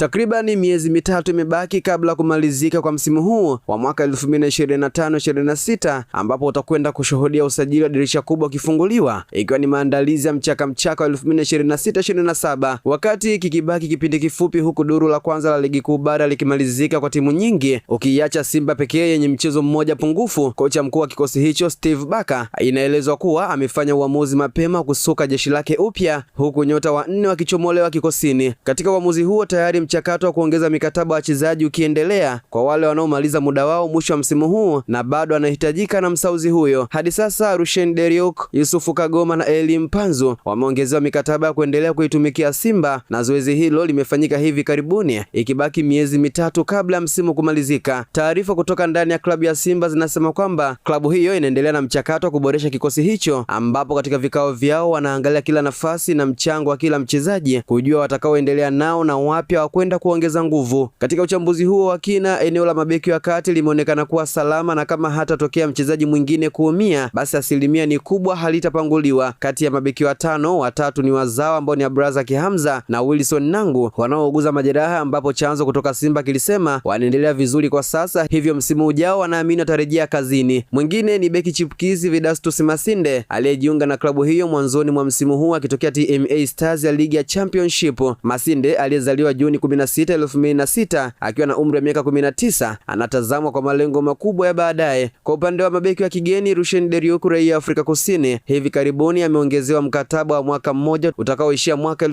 Takriban miezi mitatu imebaki kabla kumalizika kwa msimu huu wa mwaka 2025-26 ambapo utakwenda kushuhudia usajili wa dirisha kubwa ukifunguliwa, ikiwa ni maandalizi ya mchaka wa 2026-27, wakati kikibaki kipindi kifupi huku duru la kwanza la ligi kuu bara likimalizika kwa timu nyingi, ukiacha Simba pekee yenye mchezo mmoja pungufu. Kocha mkuu wa kikosi hicho Steve Barker inaelezwa kuwa amefanya uamuzi mapema kusuka jeshi lake upya, huku nyota wanne wakichomolewa kikosini. Katika uamuzi huo tayari mchakato wa kuongeza mikataba wa wachezaji ukiendelea kwa wale wanaomaliza muda wao mwisho wa msimu huu na bado anahitajika na msauzi huyo. Hadi sasa Rushen Deriok, Yusufu Kagoma na Eli Mpanzu wameongezewa mikataba ya kuendelea kuitumikia Simba, na zoezi hilo limefanyika hivi karibuni, ikibaki miezi mitatu kabla ya msimu kumalizika. Taarifa kutoka ndani ya klabu ya Simba zinasema kwamba klabu hiyo inaendelea na mchakato wa kuboresha kikosi hicho, ambapo katika vikao vyao wanaangalia kila nafasi na mchango wa kila mchezaji kujua watakaoendelea nao na wapya wa kwenda kuongeza nguvu. Katika uchambuzi huo wa kina, eneo la mabeki wa kati limeonekana kuwa salama, na kama hatatokea mchezaji mwingine kuumia, basi asilimia ni kubwa halitapanguliwa. Kati ya mabeki watano, watatu ni wazao ambao ni Abrazaki Hamza na Wilson Nangu wanaouguza majeraha, ambapo chanzo kutoka Simba kilisema wanaendelea vizuri kwa sasa, hivyo msimu ujao wanaamini watarejea kazini. Mwingine ni beki chipukizi Vidastus Masinde aliyejiunga na klabu hiyo mwanzoni mwa msimu huu akitokea TMA Stars ya ligi ya Championship. Masinde aliyezaliwa Juni 16, 2006 akiwa na umri wa miaka 19 anatazamwa kwa malengo makubwa ya baadaye. Kwa upande wa mabeki wa kigeni, Rushen Deriok raia Afrika Kusini hivi karibuni ameongezewa mkataba wa mwaka mmoja utakaoishia mwaka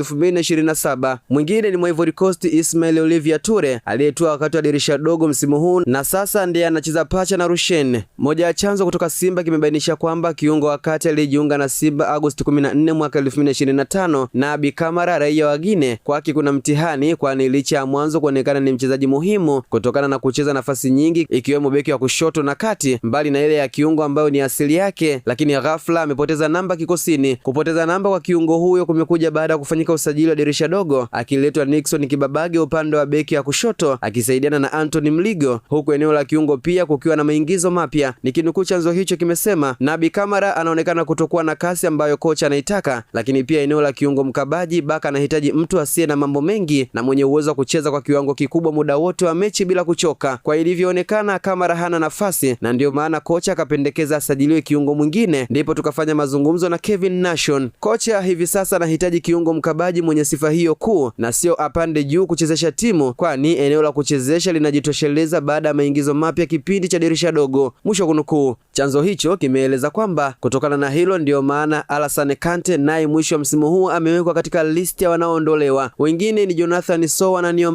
2027. Mwingine ni Ivory Coast Ismail Olivier Toure aliyetua wakati wa dirisha dogo msimu huu na sasa ndiye anacheza pacha na Rushen. Moja ya chanzo kutoka Simba kimebainisha kwamba kiungo wa kati aliyejiunga na Simba Agosti 14 mwaka 2025 Nabi Kamara raia wa Guinea kwake kuna mtihani, kwani licha ya mwanzo kuonekana ni mchezaji muhimu kutokana na kucheza nafasi nyingi ikiwemo beki wa kushoto na kati, mbali na ile ya kiungo ambayo ni asili yake, lakini ghafla amepoteza namba kikosini. Kupoteza namba kwa kiungo huyo kumekuja baada ya kufanyika usajili wa dirisha dogo, akiletwa Nixon Kibabage upande wa beki ya kushoto akisaidiana na Anthony Mligo, huku eneo la kiungo pia kukiwa na maingizo mapya. Nikinukuu chanzo hicho kimesema Nabi Kamara anaonekana kutokuwa na kasi ambayo kocha anaitaka, lakini pia eneo la kiungo mkabaji Baka anahitaji mtu asiye na mambo mengi na mwenye uwezo wa kucheza kwa kiwango kikubwa muda wote wa mechi bila kuchoka. Kwa ilivyoonekana Kamara hana nafasi, na ndio maana kocha akapendekeza asajiliwe kiungo mwingine, ndipo tukafanya mazungumzo na Kevin Nation. Kocha hivi sasa anahitaji kiungo mkabaji mwenye sifa hiyo kuu na sio apande juu kuchezesha timu, kwani eneo la kuchezesha linajitosheleza baada ya maingizo mapya kipindi cha dirisha dogo. Mwisho kunukuu. Chanzo hicho kimeeleza kwamba kutokana na hilo ndio maana Alassane Kante naye mwisho wa msimu huu amewekwa katika listi ya wanaoondolewa. Wengine ni Jonathan Sowa na